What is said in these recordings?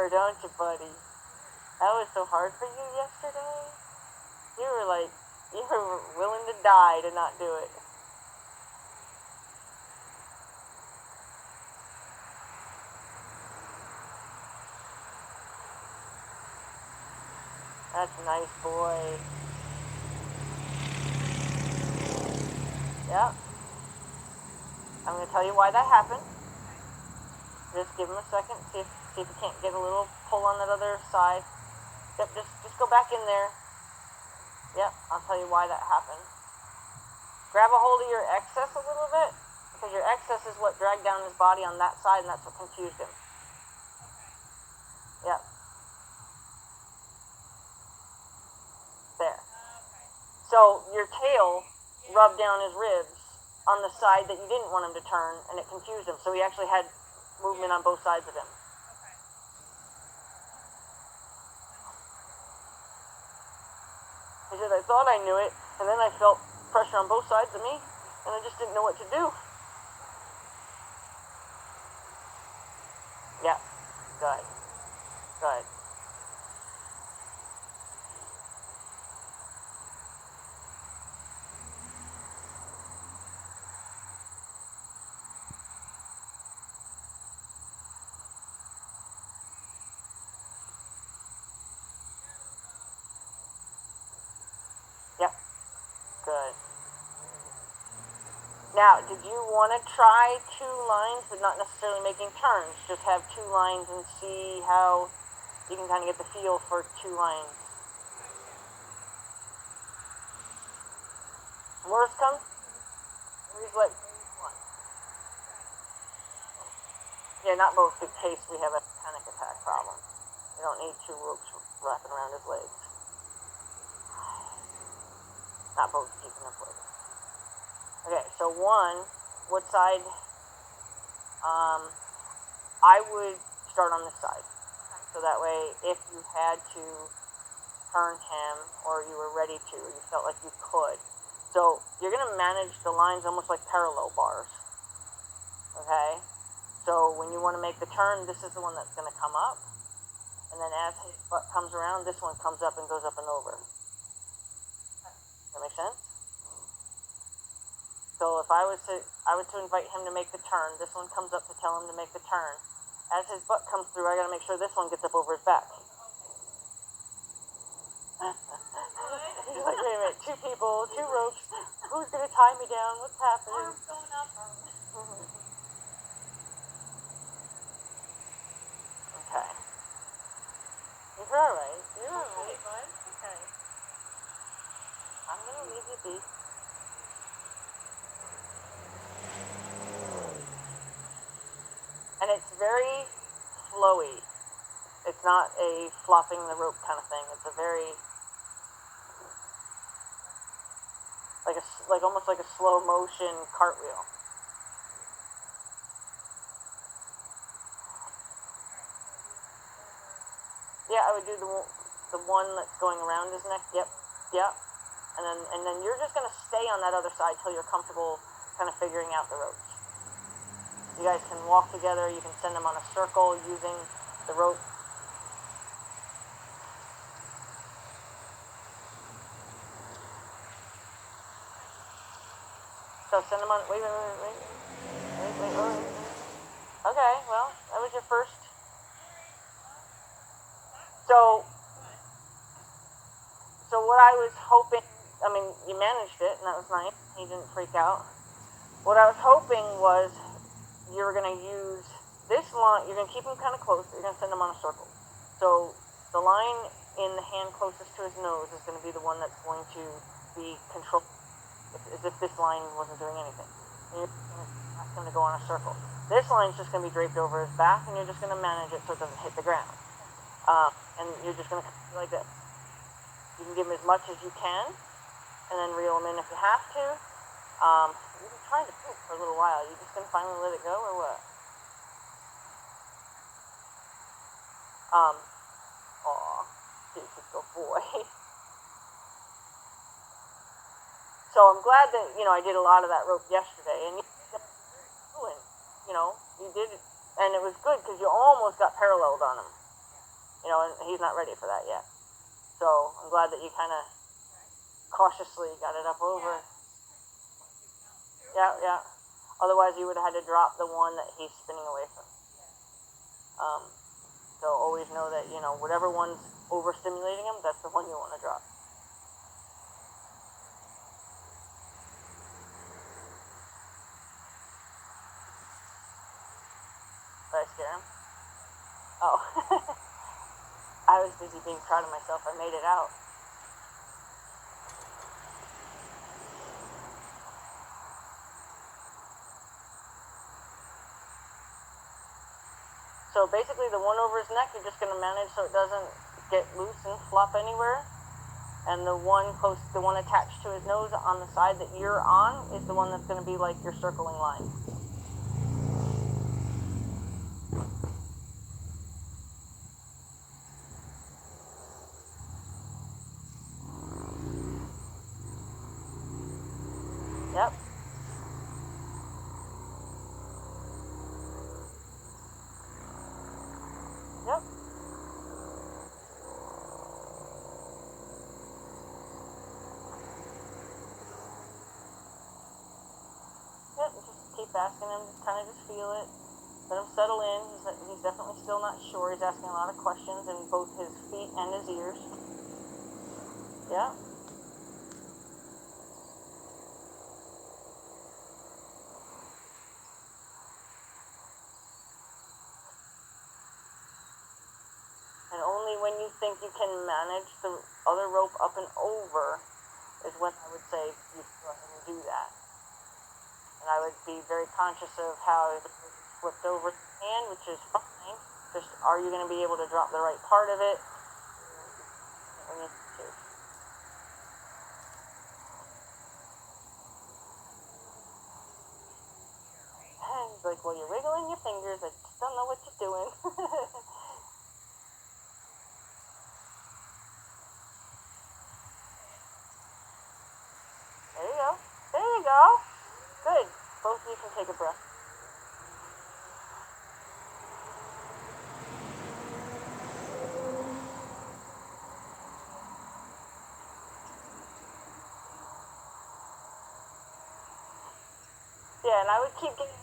remember, don't you, buddy? That was so hard for you yesterday. You were like, you were willing to die to not do it. That's a nice boy. Yeah. I'm going to tell you why that happened. Just give him a second. See if you can't get a little pull on that other side. Yep, just go back in there. Yep, I'll tell you why that happened. Grab a hold of your excess a little bit, because your excess is what dragged down his body on that side, and that's what confused him. Yep. There. So your tail rubbed down his ribs on the side that you didn't want him to turn, and it confused him. So he actually had movement on both sides of him. He said, I thought I knew it, and then I felt pressure on both sides of me, and I just didn't know what to do. Yeah. Good. Good. Yep. Good. Now, did you want to try 2 lines, but not necessarily making turns? Just have 2 lines and see how you can kind of get the feel for 2 lines. Worst comes, he's like, one. Yeah, not both. In case we have a panic attack problem. We don't need 2 ropes wrapping around his legs. Not both keeping him floating. Okay, so 1, what side? I would start on this side. So that way, if you had to turn him, or you were ready to, or you felt like you could. So you're going to manage the lines almost like parallel bars. Okay? So when you want to make the turn, this is the one that's going to come up. And then as his butt comes around, this one comes up and goes up and over. Does that make sense? So if I was to invite him to make the turn, this one comes up to tell him to make the turn. As his butt comes through, I gotta make sure this one gets up over his back. He's like, wait a minute, 2 people, 2 ropes. Who's gonna tie me down? What's happening? Arms going up. Okay. You're alright. You're alright. Okay, bud. Okay. I'm gonna leave you be. And it's very flowy. It's not a flopping the rope kind of thing. It's a very like almost like a slow motion cartwheel. Yeah, I would do the one that's going around his neck. Yep. Yep. And then you're just gonna stay on that other side till you're comfortable kind of figuring out the ropes. You guys can walk together. You can send them on a circle using the rope. So send them on. Wait. Okay, well, that was your first. So what I was hoping, I mean, you managed it, and that was nice. You didn't freak out. What I was hoping was you were going to use this line. You're going to keep him kind of close. You're going to send him on a circle. So the line in the hand closest to his nose is going to be the one that's going to be controlled, as if this line wasn't doing anything. And you're going to ask him to go on a circle. This line's just going to be draped over his back, and you're just going to manage it so it doesn't hit the ground. And you're just going to be like this. You can give him as much as you can, and then reel him in if you have to. You've been trying to poop for a little while. You just gonna finally let it go, or what? Aw, he's a good boy. So I'm glad that, I did a lot of that rope yesterday, and you did it, and it was good because you almost got paralleled on him. and he's not ready for that yet. So I'm glad that you kind of cautiously got it up over. Yeah, yeah. Otherwise, you would have had to drop the one that he's spinning away from. So always know that, whatever one's overstimulating him, that's the one you want to drop. Did I scare him? Oh. I was busy being proud of myself. I made it out. So basically the one over his neck, you're just going to manage so it doesn't get loose and flop anywhere. And the one attached to his nose on the side that you're on is the one that's going to be like your circling line. Yep. Yep. Yep, just keep asking him, kind of just feel it. Let him settle in. He's definitely still not sure. He's asking a lot of questions in both his feet and his ears. Yeah. And only when you think you can manage the other rope up and over is when I would say you go ahead and do that. And I would be very conscious of how it flipped over the hand, which is fine. Just, are you going to be able to drop the right part of it? When you do. And he's like, well, you're wiggling your fingers. I just don't know what you're doing. There you go. There you go. Good. Both of you can take a breath. Yeah, and I would keep getting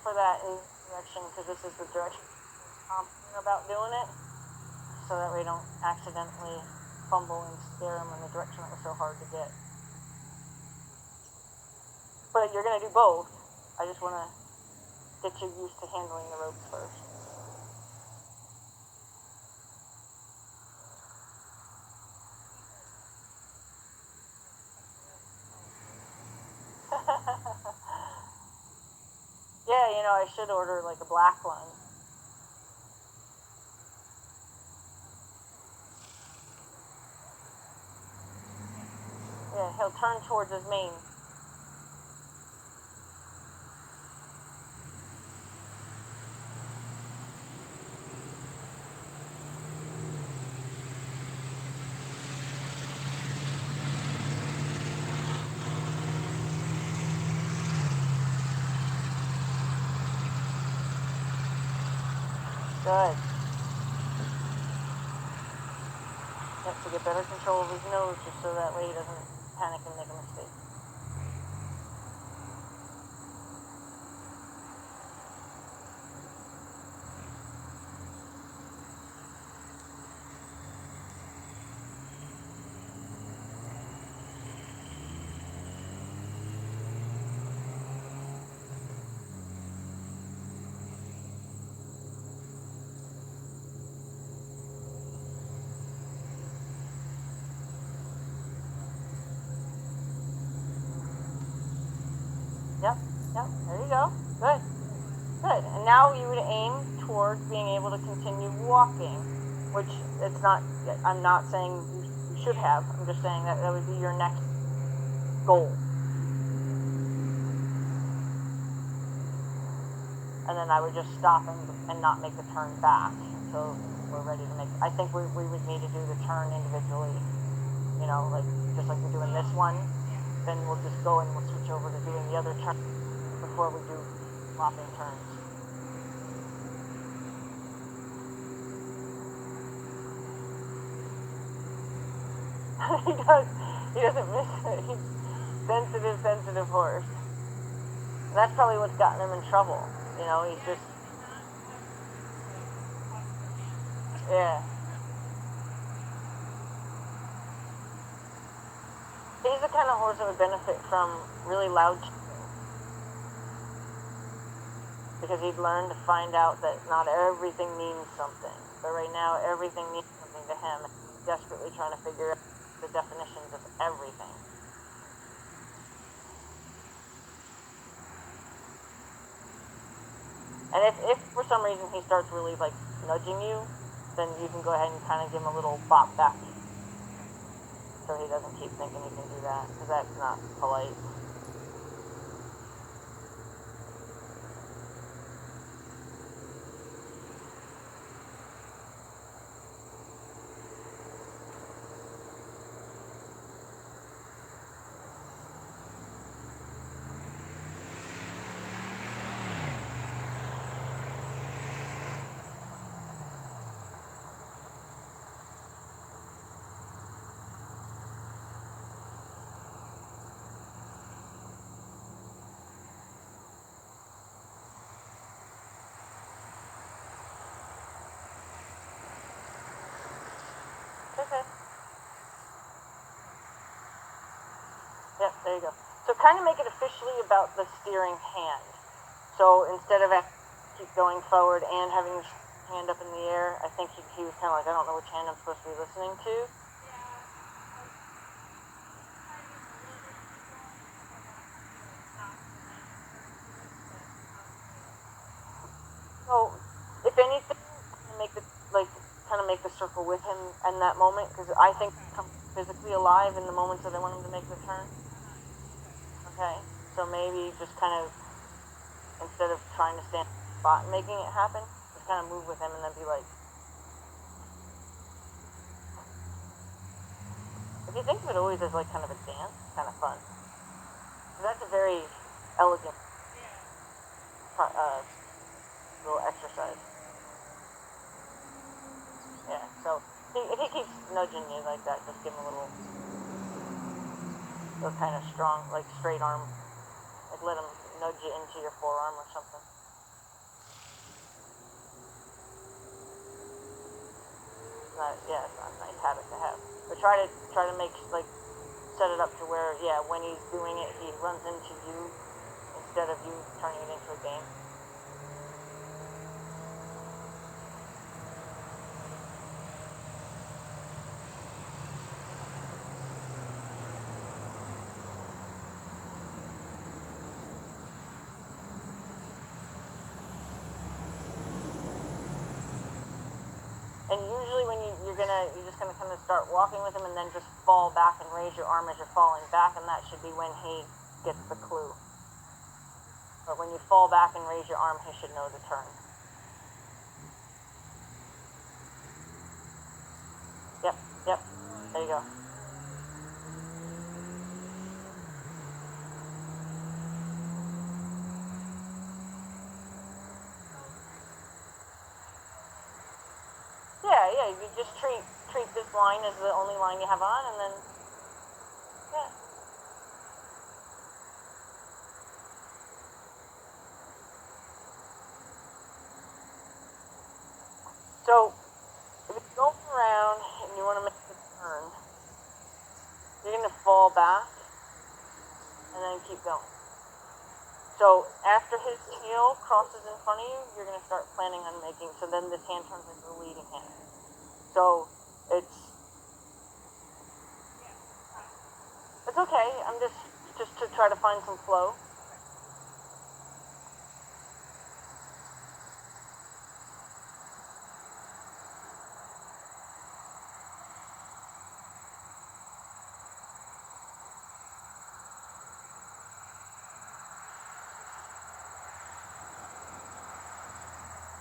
for that in direction, because this is the direction I'm about doing it, so that we don't accidentally fumble and scare them in the direction that was so hard to get. But you're going to do both. I just want to get you used to handling the ropes first. Yeah, I should order like a black one. Yeah, he'll turn towards his mane. Good. Yep, to get better control of his nose, just so that way he doesn't panic and make a mistake. Yep, there you go. Good. Good. And now you would aim towards being able to continue walking, which I'm not saying you should have. I'm just saying that would be your next goal. And then I would just stop and not make the turn back until we're ready to make. I think we would need to do the turn individually, just like we're doing this one. Then we'll just go and we'll switch over to doing the other turn before we do flopping turns. he does. He doesn't miss it. He's sensitive horse. And that's probably what's gotten him in trouble. You know, he's just, yeah. He's the kind of horse that would benefit from really loud cheering, because he'd learn to find out that not everything means something. But right now, everything means something to him. He's desperately trying to figure out the definitions of everything. And if for some reason he starts really like nudging you, then you can go ahead and kind of give him a little bop back, so he doesn't keep thinking he can do that, because that's not polite. Okay. Yep, there you go. So kind of make it officially about the steering hand. So instead of keep going forward and having your hand up in the air, I think he was kind of like, I don't know which hand I'm supposed to be listening to. So if anything, make the kind of make the circle with him in that moment, because I think he comes physically alive in the moments that I want him to make the turn. Okay, so maybe just kind of, instead of trying to stand in the spot and making it happen, just kind of move with him and then be like, if you think of it always as like kind of a dance, it's kind of fun. So that's a very elegant little exercise. Yeah, so if he keeps nudging you like that, just give him a little kind of strong, like straight arm, like let him nudge you into your forearm or something. It's not a nice habit to have. But try to make, like, set it up to where, yeah, when he's doing it, he runs into you instead of you turning it into a game. And usually when you're just gonna kind of start walking with him and then just fall back and raise your arm as you're falling back, and that should be when he gets the clue. But when you fall back and raise your arm, he should know the turn. Yep, there you go. Yeah, you just treat this line as the only line you have on, and then, yeah. So, if you're going around and you want to make the turn, you're going to fall back and then keep going. So, after his tail crosses in front of you, you're going to start planning on making, so then this hand turns into the leading hand. So, it's okay. I'm just to try to find some flow.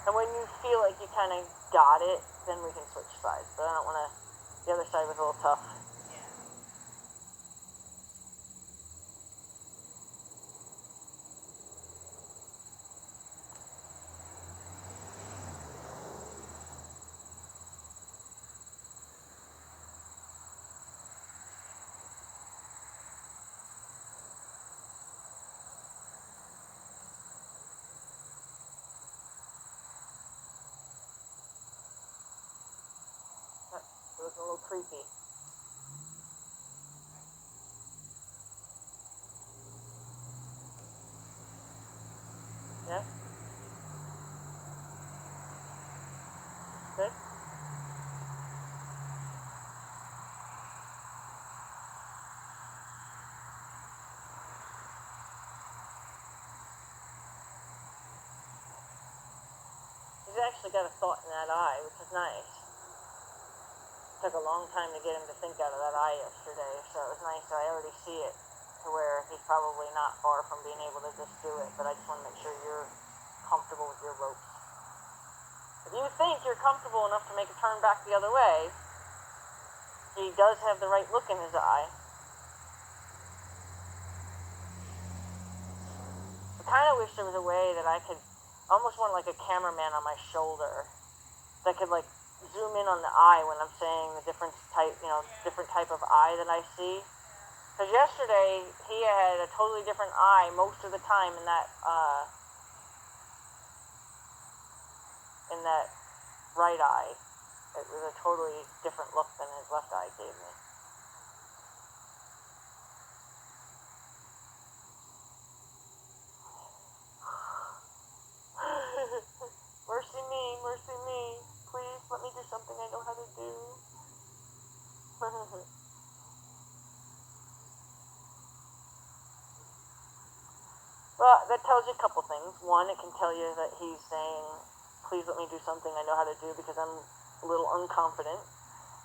And when you feel like you kind of got it, then we can switch sides. But I don't want to, the other side was a little tough. a little creepy. Yeah? Good? He's actually got a thought in that eye, which is nice. Took a long time to get him to think out of that eye yesterday, so it was nice that I already see it to where he's probably not far from being able to just do it, but I just want to make sure you're comfortable with your ropes. If you think you're comfortable enough to make a turn back the other way, he does have the right look in his eye. I kind of wish there was a way that I could, almost want like a cameraman on my shoulder that could like zoom in on the eye when I'm saying the different type, different type of eye that I see. Because yesterday he had a totally different eye most of the time in that right eye. It was a totally different look than his left eye gave me. Mercy me, mercy me. Please let me do something I know how to do. Well, that tells you a couple things. One, it can tell you that he's saying, please let me do something I know how to do because I'm a little unconfident.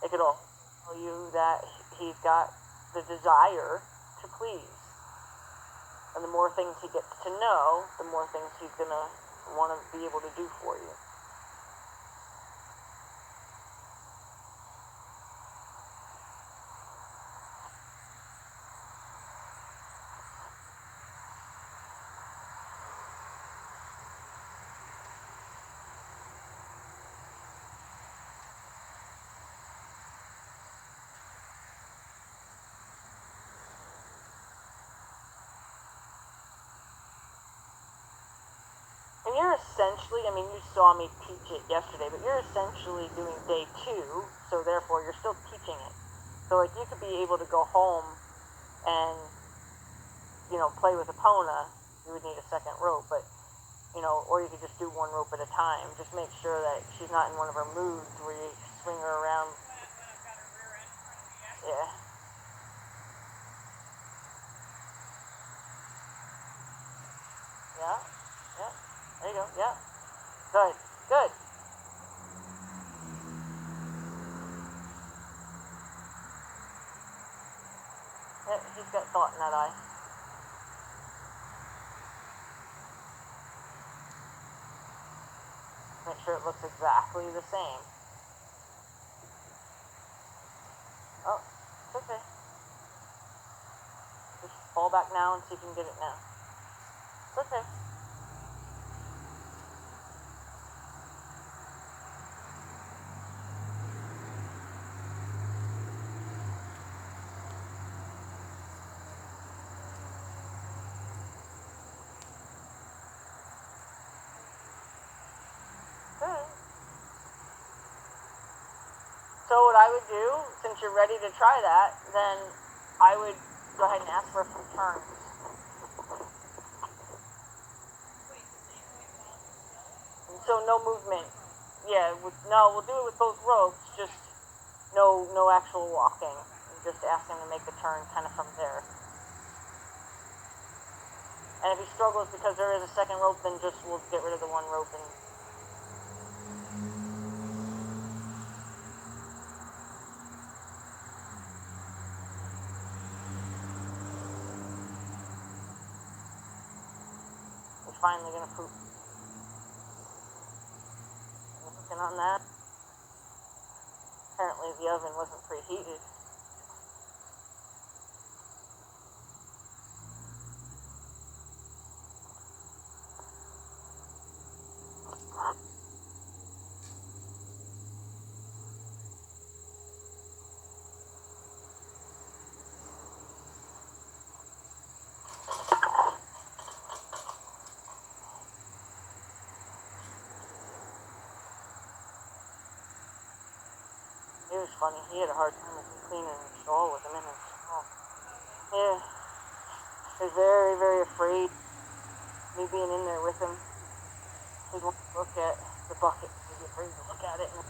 It could also tell you that he's got the desire to please. And the more things he gets to know, the more things he's going to want to be able to do for you. And you're essentially, you saw me teach it yesterday, but you're essentially doing day 2, so therefore you're still teaching it. So like you could be able to go home and, play with Epona. You would need a second rope, but, or you could just do one rope at a time. Just make sure that she's not in one of her moods where you swing her around. Yeah. Yeah. Yeah. There you go. Yeah. Good. Good. Yeah, he's got thought in that eye. Make sure it looks exactly the same. Oh, it's okay. Just fall back now and see if you can get it now. It's okay. Good. So what I would do, since you're ready to try that, then I would go ahead and ask for a few turns. So no movement. Yeah, we'll do it with both ropes, just no actual walking. Just ask him to make the turn kind of from there. And if he struggles because there is a second rope, then we'll get rid of the one rope and we're finally gonna poop. Looking on that. Apparently the oven wasn't preheated. He was funny. He had a hard time with me cleaning the stall with him in his stall. Yeah. He was very, very afraid me being in there with him. He'd want to look at the bucket. He'd be afraid to look at it. And